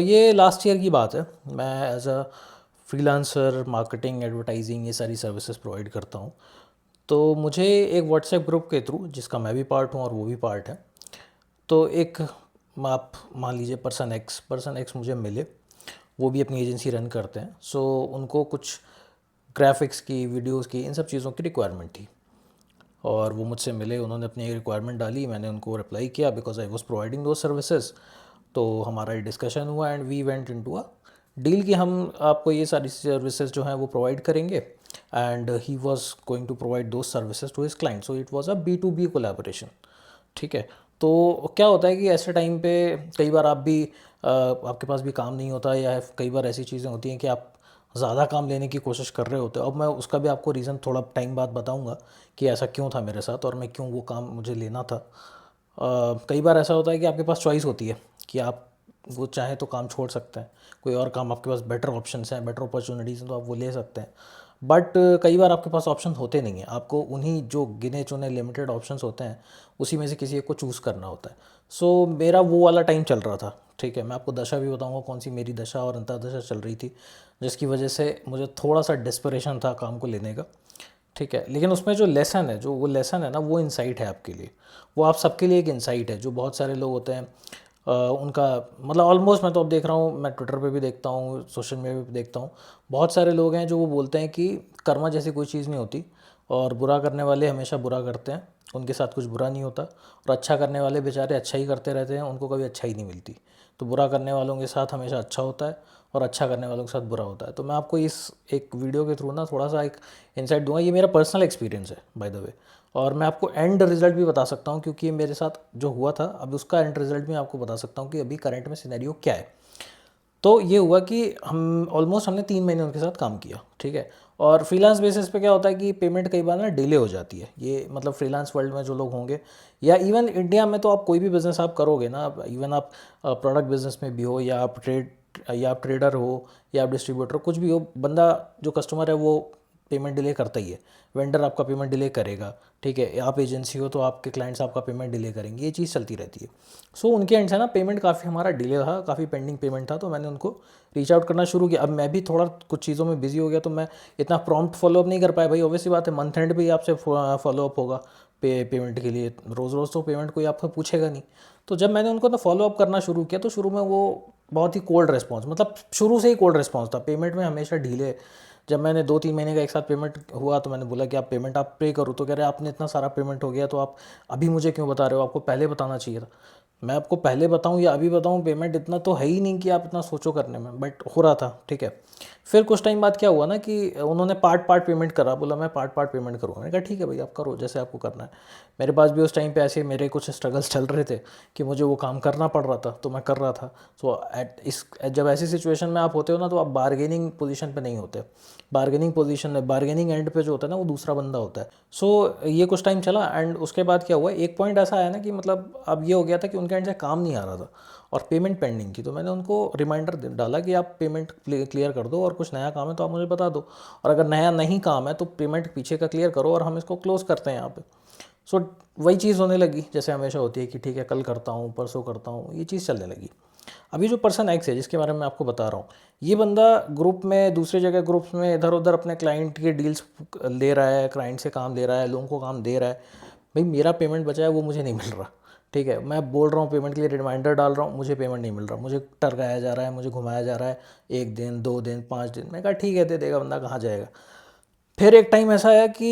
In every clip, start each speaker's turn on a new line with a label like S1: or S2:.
S1: ये last year की बात है। मैं as a freelancer marketing advertising ये सारी सर्विसेज प्रोवाइड करता हूँ। तो मुझे एक व्हाट्सएप ग्रुप के थ्रू, जिसका मैं भी पार्ट हूँ और वो भी पार्ट है, तो एक आप मान लीजिए पर्सन एक्स मुझे मिले। वो भी अपनी एजेंसी रन करते हैं। उनको कुछ ग्राफिक्स की, वीडियोस की, इन सब चीज़ों की रिक्वायरमेंट थी और वो मुझसे मिले। उन्होंने अपनी रिक्वायरमेंट डाली, मैंने उनको रिप्लाई किया बिकॉज आई वॉज प्रोवाइडिंग दो सर्विसेज। तो हमारा ये डिस्कशन हुआ and we went into a deal कि हम आपको ये सारी सर्विसेज जो हैं वो प्रोवाइड करेंगे। And he was going to provide दो services to his client, so it was a B2B collaboration. ठीक है। तो क्या होता है कि ऐसे टाइम पे कई बार आपके पास भी काम नहीं होता, या कई बार ऐसी चीज़ें होती हैं कि आप ज़्यादा काम लेने की कोशिश कर रहे होते हो। अब मैं उसका भी आपको रीज़न थोड़ा टाइम बाद बताऊंगा कि ऐसा क्यों था मेरे साथ और मैं क्यों वो काम मुझे लेना था। कई बार ऐसा होता है कि आपके पास चॉइस होती है कि आप वो चाहें तो काम छोड़ सकते हैं, कोई और काम आपके पास बेटर ऑप्शंस हैं, बेटर अपॉर्चुनिटीज़ हैं, तो आप वो ले सकते हैं। बट कई बार आपके पास ऑप्शन होते नहीं हैं, आपको उन्हीं जो गिने चुने लिमिटेड ऑप्शंस होते हैं उसी में से किसी एक को चूज़ करना होता है। मेरा वो वाला टाइम चल रहा था। ठीक है, मैं आपको दशा भी बताऊंगा कौन सी मेरी दशा और अंतर्दशा चल रही थी, जिसकी वजह से मुझे थोड़ा सा डिस्परेशन था काम को लेने का। ठीक है, लेकिन उसमें जो लेसन है, जो वो लेसन है ना, वो इंसाइट है आपके लिए। वो आप सबके लिए एक इंसाइट है। जो बहुत सारे लोग होते हैं उनका मतलब ऑलमोस्ट, मैं तो अब देख रहा हूँ, मैं ट्विटर पे भी देखता हूँ, सोशल मीडिया पे भी देखता हूँ, बहुत सारे लोग हैं जो वो बोलते हैं कि कर्मा जैसी कोई चीज़ नहीं होती और बुरा करने वाले हमेशा बुरा करते हैं, उनके साथ कुछ बुरा नहीं होता। और अच्छा करने वाले बेचारे अच्छा ही करते रहते हैं, उनको कभी अच्छा ही नहीं मिलती। तो बुरा करने वालों के साथ हमेशा अच्छा होता है और अच्छा करने वालों के साथ बुरा होता है। तो मैं आपको इस एक वीडियो के थ्रू ना थोड़ा सा एक इंसाइट दूंगा। ये मेरा पर्सनल एक्सपीरियंस है बाय द वे, और मैं आपको एंड रिजल्ट भी बता सकता हूँ क्योंकि ये मेरे साथ जो हुआ था, अब उसका एंड रिजल्ट भी मैं आपको बता सकता हूँ कि अभी करंट में सिनेरियो क्या है। तो ये हुआ कि हमने 3 महीने उनके साथ काम किया। ठीक है। और फ्रीलांस बेसिस पे क्या होता है कि पेमेंट कई बार ना डिले हो जाती है। ये मतलब फ्रीलांस वर्ल्ड में जो लोग होंगे, या इवन इंडिया में, तो आप कोई भी बिज़नेस आप करोगे ना, इवन आप प्रोडक्ट बिजनेस में भी हो, या आप ट्रेडर हो, या आप डिस्ट्रीब्यूटर हो, कुछ भी हो, बंदा जो कस्टमर है वो पेमेंट डिले करता ही है। वेंडर आपका पेमेंट डिले करेगा। ठीक है, आप एजेंसी हो तो आपके क्लाइंट्स आपका पेमेंट डिले करेंगे, ये चीज़ चलती रहती है। उनके एंड से ना पेमेंट काफ़ी हमारा डिले था, काफ़ी पेंडिंग पेमेंट था। तो मैंने उनको रीच आउट करना शुरू किया। अब मैं भी थोड़ा कुछ चीज़ों में बिजी हो गया, तो मैं इतना प्रॉम्प्ट फॉलोअप नहीं कर पाया। भाई ऑब्वियसली बात है, मंथ एंड पे ही आपसे फॉलोअप होगा पेमेंट के लिए। रोज़ रोज़ तो पेमेंट कोई आपसे पूछेगा नहीं। तो जब मैंने उनको ना फॉलोअप करना शुरू किया, तो शुरू में वो बहुत ही कोल्ड रिस्पॉन्स, मतलब शुरू से ही कोल्ड रिस्पॉन्स था पेमेंट में, हमेशा डिले। जब मैंने 2-3 महीने का एक साथ पेमेंट हुआ तो मैंने बोला कि आप पेमेंट आप पे करो, तो कह रहे आपने इतना सारा पेमेंट हो गया तो आप अभी मुझे क्यों बता रहे हो, आपको पहले बताना चाहिए था। मैं आपको पहले बताऊं या अभी बताऊं, पेमेंट इतना तो है ही नहीं कि आप इतना सोचो करने में, बट हो रहा था। ठीक है। फिर कुछ टाइम बाद क्या हुआ ना कि उन्होंने पार्ट पार्ट पेमेंट करा। बोला मैं पार्ट पार्ट पेमेंट करूँगा। मैंने कहा ठीक है भाई, आप करो जैसे आपको करना है। मेरे पास भी उस टाइम पे ऐसे मेरे कुछ स्ट्रगल्स चल रहे थे कि मुझे वो काम करना पड़ रहा था, तो मैं कर रहा था। जब ऐसी सिचुएशन में आप होते हो ना, तो आप बार्गेनिंग पोजीशन पे नहीं होते। बार्गेनिंग पोजीशन में, बार्गेनिंग एंड पे जो होता है ना, वो दूसरा बंदा होता है। ये कुछ टाइम चला एंड उसके बाद क्या हुआ, एक पॉइंट ऐसा आया ना कि मतलब अब ये हो गया था कि उनके एंड से काम नहीं आ रहा था और पेमेंट पेंडिंग थी। तो मैंने उनको रिमाइंडर डाला कि आप पेमेंट क्लियर कर दो और कुछ नया काम है तो आप मुझे बता दो, और अगर नया नहीं काम है तो पेमेंट पीछे का क्लियर करो और हम इसको क्लोज करते हैं यहाँ पे। सो वही चीज़ होने लगी जैसे हमेशा होती है कि ठीक है कल करता हूँ, परसों करता हूँ, ये चीज़ चलने लगी। अभी जो पर्सन एक्स है जिसके बारे में मैं आपको बता रहा हूँ, ये बंदा ग्रुप में, दूसरी जगह ग्रुप्स में इधर उधर अपने क्लाइंट के डील्स ले रहा है, क्लाइंट से काम ले रहा है, लोगों को काम दे रहा है। भाई मेरा पेमेंट बचा है वो मुझे नहीं मिल रहा। ठीक है, मैं बोल रहा हूँ पेमेंट के लिए, रिमाइंडर डाल रहा हूँ, मुझे पेमेंट नहीं मिल रहा, मुझे टरकाया जा रहा है, मुझे घुमाया जा रहा है। 1 दिन 2 दिन 5 दिन, मैं कहा ठीक है दे देगा बंदा, कहाँ जाएगा। फिर एक टाइम ऐसा आया कि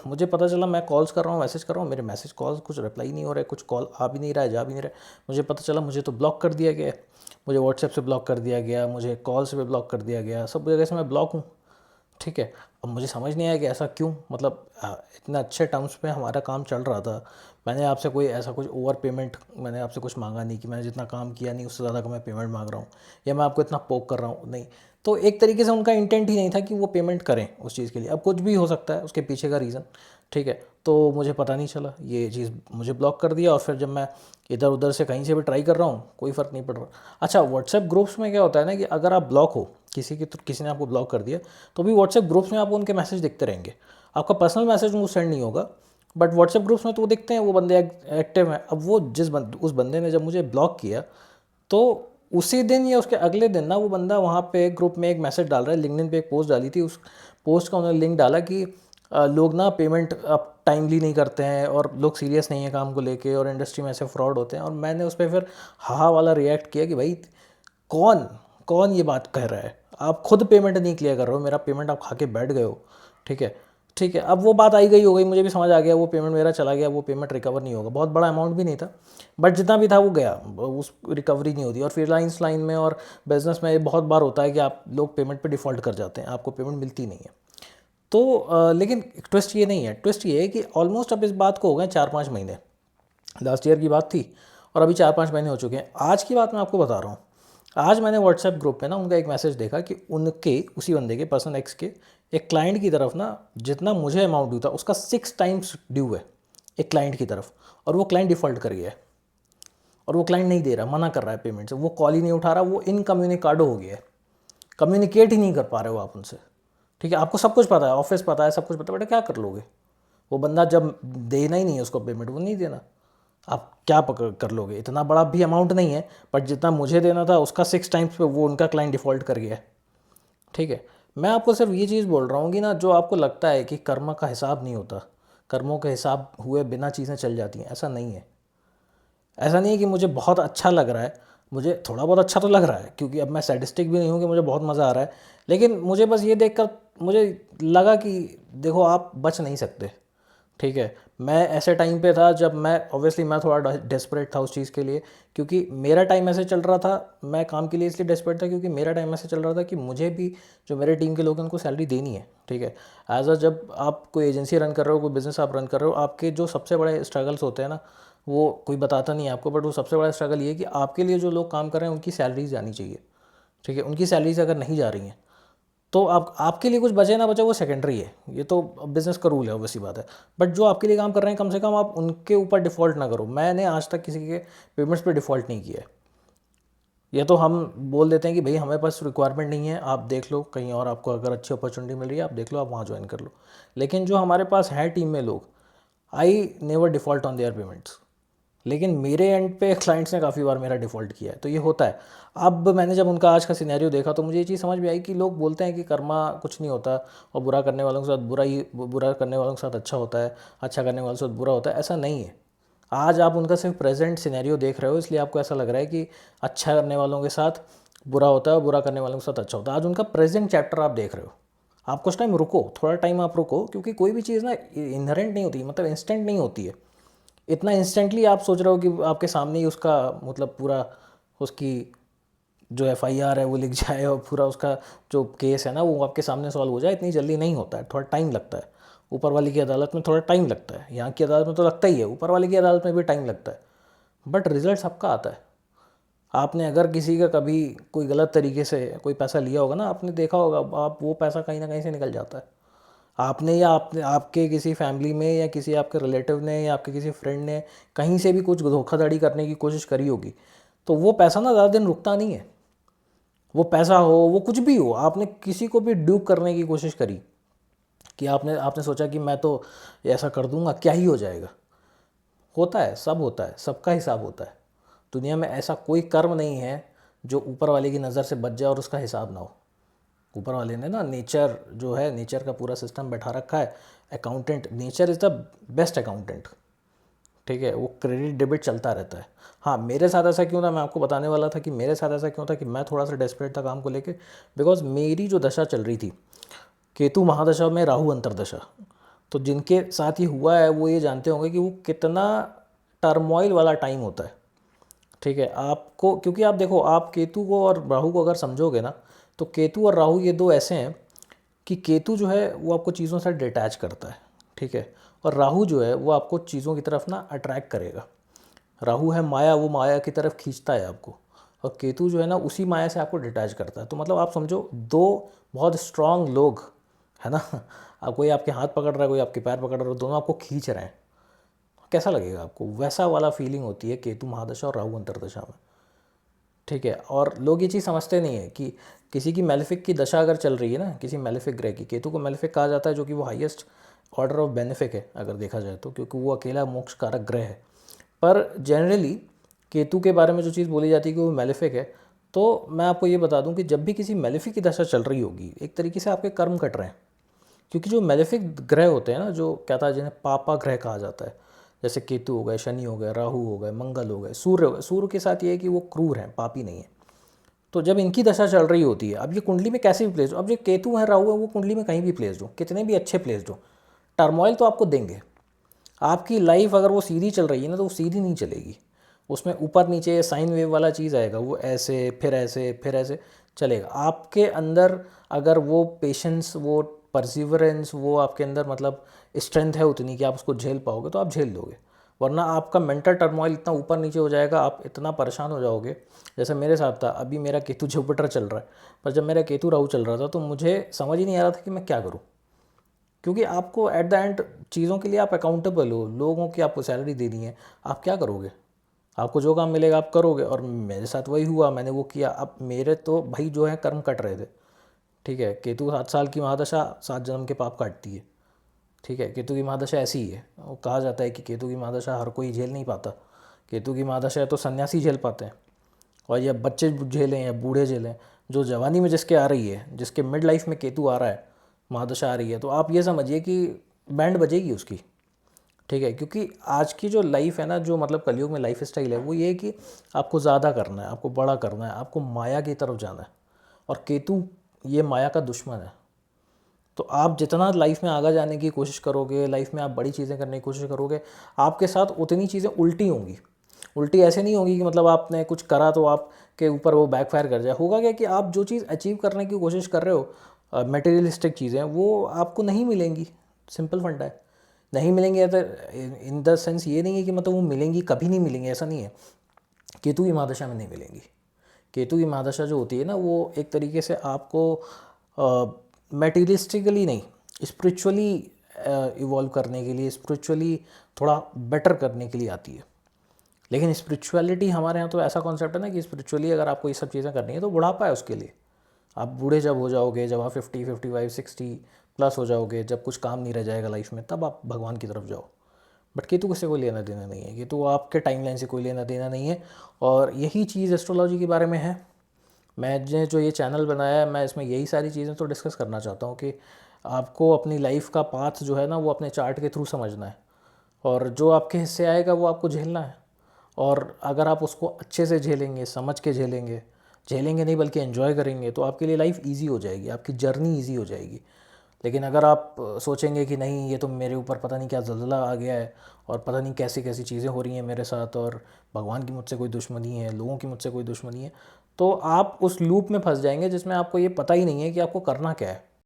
S1: मुझे पता चला, मैं कॉल्स कर रहा हूँ, मैसेज कर रहा हूँ, मेरे मैसेज कॉल्स कुछ रिप्लाई नहीं हो रहे, कुछ कॉल आ भी नहीं रहा है, जा भी नहीं रहा है। मुझे पता चला मुझे तो ब्लॉक कर दिया गया है। मुझे व्हाट्सएप से ब्लॉक कर दिया गया, मुझे कॉल से भी ब्लॉक कर दिया गया, सब जगह से मैं ब्लॉक हूँ। ठीक है। अब मुझे समझ नहीं आया कि ऐसा क्यों, मतलब इतने अच्छे टर्म्स पे हमारा काम चल रहा था। मैंने आपसे कोई ऐसा कुछ ओवर पेमेंट, मैंने आपसे कुछ मांगा नहीं कि मैंने जितना काम किया नहीं उससे ज़्यादा का मैं पेमेंट मांग रहा हूँ, या मैं आपको इतना पोक कर रहा हूँ, नहीं। तो एक तरीके से उनका इंटेंट ही नहीं था कि वो पेमेंट करें उस चीज़ के लिए। अब कुछ भी हो सकता है उसके पीछे का रीज़न। ठीक है। तो मुझे पता नहीं चला, ये चीज़ मुझे ब्लॉक कर दिया। और फिर जब मैं इधर उधर से कहीं से भी ट्राई कर रहा हूँ, कोई फ़र्क नहीं पड़ रहा। अच्छा, व्हाट्सएप ग्रुप्स में क्या होता है ना कि अगर आप ब्लॉक हो किसी की, तो किसी ने आपको ब्लॉक कर दिया, तो भी व्हाट्सएप ग्रुप्स में आपको उनके मैसेज दिखते रहेंगे। आपका पर्सनल मैसेज उनको सेंड नहीं होगा, बट व्हाट्सएप ग्रुप्स में तो वो दिखते हैं, वो बंदे एक्टिव हैं। अब वो उस बंदे ने जब मुझे ब्लॉक किया, तो उसी दिन या उसके अगले दिन ना वो बंदा वहाँ पे ग्रुप में एक मैसेज डाल रहा है, लिंक्डइन पे एक पोस्ट डाली थी, उस पोस्ट का उन्होंने लिंक डाला कि लोग ना पेमेंट अब टाइमली नहीं करते हैं और लोग सीरियस नहीं है काम को लेके और इंडस्ट्री में ऐसे फ्रॉड होते हैं। और मैंने उस पर फिर हा वाला रिएक्ट किया कि भाई कौन कौन ये बात कह रहा है, आप खुद पेमेंट नहीं क्लियर कर रहे हो, मेरा पेमेंट आप खा के बैठ गए हो। ठीक है, ठीक है, अब वो बात आई गई हो गई, मुझे भी समझ आ गया, वो पेमेंट मेरा चला गया, वो पेमेंट रिकवर नहीं होगा, बहुत बड़ा अमाउंट भी नहीं था, बट जितना भी था वो गया, उस रिकवरी नहीं होती। और फ्रीलांस लाइन में और बिजनेस में ये बहुत बार होता है कि आप लोग पेमेंट पे डिफ़ॉल्ट कर जाते हैं, आपको पेमेंट मिलती नहीं है। तो लेकिन ट्विस्ट ये नहीं है, ट्विस्ट ये है कि ऑलमोस्ट अब इस बात को हो गए 4-5 महीने, लास्ट ईयर की बात थी और अभी 4-5 महीने हो चुके हैं। आज की बात मैं आपको बता रहा हूँ, आज मैंने व्हाट्सएप ग्रुप पे ना उनका एक मैसेज देखा कि उनके उसी बंदे के पर्सन एक्स के एक क्लाइंट की तरफ ना जितना मुझे अमाउंट ड्यू था उसका 6 टाइम्स ड्यू है एक क्लाइंट की तरफ, और वो क्लाइंट डिफ़ॉल्ट कर गया है और वो क्लाइंट नहीं दे रहा, मना कर रहा है पेमेंट से, वो कॉल ही नहीं उठा रहा, वो इनकम्युनिकाडो हो गया है, कम्युनिकेट ही नहीं कर पा रहे हो आप उनसे। ठीक है, आपको सब कुछ पता है, ऑफिस पता है, सब कुछ पता है, बेटा क्या कर लोगे? वो बंदा जब देना ही नहीं है उसको पेमेंट, वो नहीं देना, आप क्या पकड़ कर लोगे? इतना बड़ा भी अमाउंट नहीं है, बट जितना मुझे देना था उसका 6 टाइम्स पे वो उनका क्लाइंट डिफ़ॉल्ट कर गया है। ठीक है, मैं आपको सिर्फ ये चीज़ बोल रहा हूँ कि ना जो आपको लगता है कि कर्म का हिसाब नहीं होता, कर्मों के हिसाब हुए बिना चीज़ें चल जाती हैं, ऐसा नहीं है। ऐसा नहीं है कि मुझे बहुत अच्छा लग रहा है, मुझे थोड़ा बहुत अच्छा तो लग रहा है क्योंकि अब मैं सैडिस्टिक भी नहीं हूँ कि मुझे बहुत मज़ा आ रहा है, लेकिन मुझे बस ये देखकर मुझे लगा कि देखो आप बच नहीं सकते। ठीक है, मैं ऐसे टाइम पे था जब मैं ऑब्वियसली मैं थोड़ा डेस्परेट था उस चीज़ के लिए, क्योंकि मेरा टाइम ऐसे चल रहा था, मैं काम के लिए इसलिए डेस्परेट था क्योंकि मेरा टाइम ऐसे चल रहा था कि मुझे भी जो मेरे टीम के लोग हैं उनको सैलरी देनी है। ठीक है, एज अ जब आप कोई एजेंसी रन कर रहे हो, कोई बिज़नेस आप रन कर रहे हो, आपके जो सबसे बड़े स्ट्रगल्स होते हैं ना, वो कोई बताता नहीं है आपको, बट वो सबसे बड़ा स्ट्रगल ये है कि आपके लिए जो लोग काम कर रहे हैं उनकी सैलरीज जानी चाहिए। ठीक है, उनकी सैलरीज अगर नहीं जा रही हैं तो आप आपके लिए कुछ बचे ना बचे वो सेकेंडरी है, ये तो बिज़नेस का रूल है, वैसी बात है। बट जो आपके लिए काम कर रहे हैं कम से कम आप उनके ऊपर डिफ़ॉल्ट ना करो। मैंने आज तक किसी के पेमेंट्स पे डिफ़ॉल्ट नहीं किया है। ये तो हम बोल देते हैं कि भाई हमें पास रिक्वायरमेंट नहीं है, आप देख लो कहीं और, आपको अगर अच्छी अपॉर्चुनिटी मिल रही है आप देख लो, आप वहाँ ज्वाइन कर लो। लेकिन जो हमारे पास है टीम में लोग, I never default on their payments. लेकिन मेरे एंड पे क्लाइंट्स ने काफ़ी बार मेरा डिफ़ॉल्ट किया है, तो ये होता है। अब मैंने जब उनका आज का सिनेरियो देखा तो मुझे ये चीज़ समझ में आई कि लोग बोलते हैं कि कर्मा कुछ नहीं होता और बुरा करने वालों के साथ बुरा करने वालों के साथ अच्छा होता है, अच्छा करने वालों के साथ बुरा होता है, ऐसा नहीं है। आज आप उनका सिर्फ प्रेजेंट सिनेरियो देख रहे हो इसलिए आपको ऐसा लग रहा है कि अच्छा करने वालों के साथ बुरा होता है और बुरा करने वालों के साथ अच्छा होता है। आज उनका प्रेजेंट चैप्टर आप देख रहे हो। आप कुछ टाइम रुको, थोड़ा टाइम आप रुको, क्योंकि कोई भी चीज़ ना इनहेरेंट नहीं होती, मतलब इंस्टेंट नहीं होती है। इतना इंस्टेंटली आप सोच रहे हो कि आपके सामने ही उसका मतलब पूरा उसकी जो एफआईआर है वो लिख जाए और पूरा उसका जो केस है ना वो आपके सामने सॉल्व हो जाए, इतनी जल्दी नहीं होता है, थोड़ा टाइम लगता है। ऊपर वाले की अदालत में थोड़ा टाइम लगता है, यहाँ की अदालत में तो लगता ही है, ऊपर वाले की अदालत में भी टाइम लगता है, बट रिजल्ट सबका आता है। आपने अगर किसी का कभी कोई गलत तरीके से कोई पैसा लिया होगा ना, आपने देखा होगा, आप वो पैसा कहीं ना कहीं से निकल जाता है। आपने या आपने आपके किसी फैमिली में या किसी आपके रिलेटिव ने या आपके किसी फ्रेंड ने कहीं से भी कुछ धोखाधड़ी करने की कोशिश करी होगी, तो वो पैसा ना ज़्यादा दिन रुकता नहीं है। वो पैसा हो, वो कुछ भी हो, आपने किसी को भी ड्यूप करने की कोशिश करी कि आपने आपने सोचा कि मैं तो ऐसा कर दूंगा, क्या ही हो जाएगा। होता है, सब होता है, सबका हिसाब होता है। दुनिया में ऐसा कोई कर्म नहीं है जो ऊपर वाले की नज़र से बच जाए और उसका हिसाब ना हो। ऊपर वाले ने ना नेचर जो है, नेचर का पूरा सिस्टम बैठा रखा है। Accountant, nature is the best accountant. ठीक है, वो क्रेडिट डेबिट चलता रहता है। हाँ, मेरे साथ ऐसा क्यों था, मैं आपको बताने वाला था कि मेरे साथ ऐसा क्यों था कि मैं थोड़ा सा डेस्परेट था काम को लेके, बिकॉज मेरी जो दशा चल रही थी, केतु महादशा में राहु अंतरदशा, तो जिनके साथ ये हुआ है वो ये जानते होंगे कि वो कितना टर्मोइल वाला टाइम होता है। ठीक है, आपको क्योंकि आप देखो, आप केतु को और राहु को अगर समझोगे ना, तो केतु और राहु ये दो ऐसे हैं कि केतु जो है वो आपको चीज़ों से डिटैच करता है। ठीक है, और राहु जो है वो आपको चीज़ों की तरफ ना अट्रैक्ट करेगा। राहु है माया, वो माया की तरफ खींचता है आपको, और केतु जो है ना उसी माया से आपको डिटैच करता है। तो मतलब आप समझो दो बहुत स्ट्रांग लोग है ना, आप कोई आपके हाथ पकड़ रहा है, कोई आपके पैर पकड़ रहा है, दोनों आपको खींच रहे हैं, कैसा लगेगा आपको? वैसा वाला फीलिंग होती है केतु महादशा और राहु अंतरदशा में। ठीक है, और लोग ये चीज़ समझते नहीं है कि किसी की मेलेफिक की दशा अगर चल रही है ना, किसी मेलेफिक ग्रह की, केतु को मेलेफिक कहा जाता है जो कि वो हाईएस्ट ऑर्डर ऑफ बेनिफिक है अगर देखा जाए तो, क्योंकि वो अकेला मोक्ष कारक ग्रह है। पर जनरली केतु के बारे में जो चीज़ बोली जाती है कि वो मेलेफिक है, तो मैं आपको ये बता दूं कि जब भी किसी मेलेफिक की दशा चल रही होगी, एक तरीके से आपके कर्म कट रहे हैं। क्योंकि जो मेलेफिक ग्रह होते हैं ना, जो क्या था जिन्हें पापा ग्रह कहा जाता है, जैसे केतु हो गए, शनि हो गए, राहु हो गए, मंगल हो गए, सूर्य हो गए। सूर्य के साथ ये है कि वो क्रूर हैं, पापी नहीं है। तो जब इनकी दशा चल रही होती है, अब ये कुंडली में कैसे भी प्लेस हो, अब जो केतु है, राहु है, वो कुंडली में कहीं भी प्लेस हो, कितने भी अच्छे प्लेस हो, टर्मोइल तो आपको देंगे। आपकी लाइफ अगर वो सीधी चल रही है ना, तो वो सीधी नहीं चलेगी। उसमें ऊपर नीचे साइन वेव वाला चीज़ आएगा, वो ऐसे फिर ऐसे फिर ऐसे चलेगा। आपके अंदर अगर वो पेशेंस, वो परसिवरेंस, वो आपके अंदर मतलब स्ट्रेंथ है उतनी कि आप उसको झेल पाओगे, तो आप झेल लोगे। वरना आपका मेंटल टर्मोइल इतना ऊपर नीचे हो जाएगा, आप इतना परेशान हो जाओगे। जैसे मेरे साथ था, अभी मेरा केतु जुपिटर चल रहा है, पर जब मेरा केतु राहु चल रहा था तो मुझे समझ ही नहीं आ रहा था कि मैं क्या करूँ। क्योंकि आपको एट द एंड चीज़ों के लिए आप अकाउंटेबल हो, लोगों की आपको सैलरी देनी है, आप क्या करोगे? आपको जो काम मिलेगा आप करोगे। और मेरे साथ वही हुआ, मैंने वो किया। अब मेरे तो भाई जो है कर्म कट रहे थे, ठीक है। केतु 7 साल की महादशा 7 जन्म के पाप काटती है, ठीक है। केतु की महादशा ऐसी ही है। वो कहा जाता है कि केतु की महादशा हर कोई झेल नहीं पाता। केतु की महादशा तो सन्यासी झेल पाते हैं, और या बच्चे झेलें या बूढ़े झेलें। जो जवानी में जिसके आ रही है, जिसके मिड लाइफ में केतु आ रहा है, महादशा आ रही है, तो आप ये समझिए कि बैंड बजेगी उसकी, ठीक है। क्योंकि आज की जो लाइफ है ना, जो मतलब कलयुग में लाइफ स्टाइल है, वो ये है कि आपको ज़्यादा करना है, आपको बड़ा करना है, आपको माया की तरफ जाना है। और केतु ये माया का दुश्मन है। तो आप जितना लाइफ में आगे जाने की कोशिश करोगे, लाइफ में आप बड़ी चीज़ें करने की कोशिश करोगे, आपके साथ उतनी चीज़ें उल्टी होंगी। उल्टी ऐसे नहीं होगी कि मतलब आपने कुछ करा तो आपके ऊपर वो बैकफायर कर जाए। होगा क्या कि आप जो चीज़ अचीव करने की कोशिश कर रहे हो, मटेरियलिस्टिक चीज़ें, वो आपको नहीं मिलेंगी। सिंपल फंडा है, नहीं मिलेंगे। तो इन द सेंस ये नहीं है कि मतलब वो मिलेंगी, कभी नहीं मिलेंगी, ऐसा नहीं है। केतु की महादशा में नहीं मिलेंगी। केतु की महादशा जो होती है ना, वो एक तरीके से आपको मटेरियलिस्टिकली नहीं, स्पिरिचुअली इवॉल्व करने के लिए, स्पिरिचुअली थोड़ा बेटर करने के लिए आती है। लेकिन स्पिरिचुअलिटी हमारे यहाँ तो ऐसा कॉन्सेप्ट है ना कि स्पिरिचुअली अगर आपको ये सब चीज़ें करनी है तो बुढ़ापा है उसके लिए। आप बूढ़े जब हो जाओगे, जब आप 50, 55, 60 प्लस हो जाओगे, जब कुछ काम नहीं रह जाएगा लाइफ में, तब आप भगवान की तरफ जाओ। बट केतु किसी को लेना देना नहीं है, केतु आपके टाइमलाइन से कोई लेना देना नहीं है। और यही चीज़ एस्ट्रोलॉजी के बारे में है। मैंने जो ये चैनल बनाया है, मैं इसमें यही सारी चीज़ें तो डिस्कस करना चाहता हूँ कि आपको अपनी लाइफ का पाथ जो है ना, वो अपने चार्ट के थ्रू समझना है। और जो आपके हिस्से आएगा वो आपको झेलना है। और अगर आप उसको अच्छे से झेलेंगे, समझ के झेलेंगे, झेलेंगे नहीं बल्कि एंजॉय करेंगे, तो आपके लिए लाइफ इजी हो जाएगी, आपकी जर्नी इजी हो जाएगी। लेकिन अगर आप सोचेंगे कि नहीं, ये तो मेरे ऊपर पता नहीं क्या ज़लज़ला आ गया है, और पता नहीं कैसी कैसी चीज़ें हो रही हैं मेरे साथ, और भगवान की मुझसे कोई दुश्मनी है, लोगों की मुझसे कोई दुश्मनी है, तो आप उस लूप में फंस जाएंगे जिसमें आपको ये पता ही नहीं है कि आपको करना क्या है।